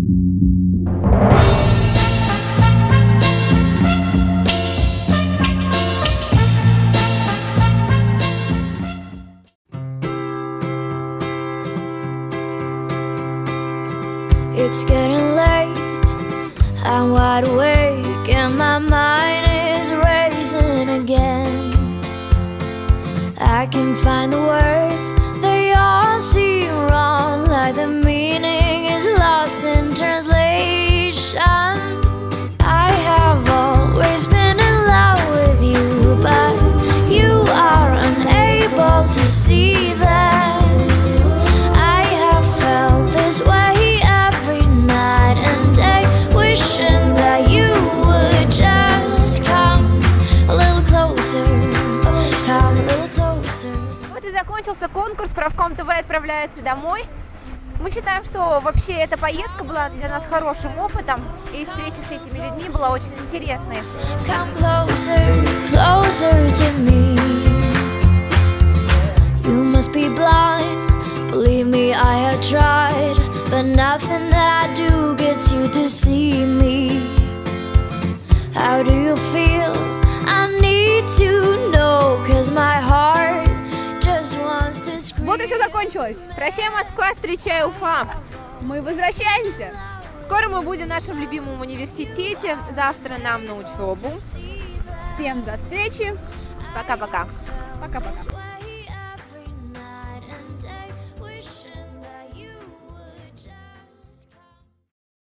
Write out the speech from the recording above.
It's getting late, I'm wide awake and my mind is racing again. I can find the words, they all seem wrong, like the meaning is lost in translation. I have always been in love with you, but you are unable to see that. I have felt this way every night and day, wishing that you would just come a little closer, come a little closer. Вот и закончился конкурс, Правком ТВ отправляется домой. Мы считаем, что вообще эта поездка была для нас хорошим опытом, и встреча с этими людьми была очень интересной. Come closer, closer to me. You must be blind, believe me, I have tried, but nothing that I do gets you to see me. How do you feel? I need to know, 'cause my heart just wants to scream. Вот и все закончилось. Прощай, Москва, встречай, Уфа. Мы возвращаемся. Скоро мы будем в нашем любимом университете. Завтра нам на учебу. Всем до встречи. Пока-пока. Пока-пока.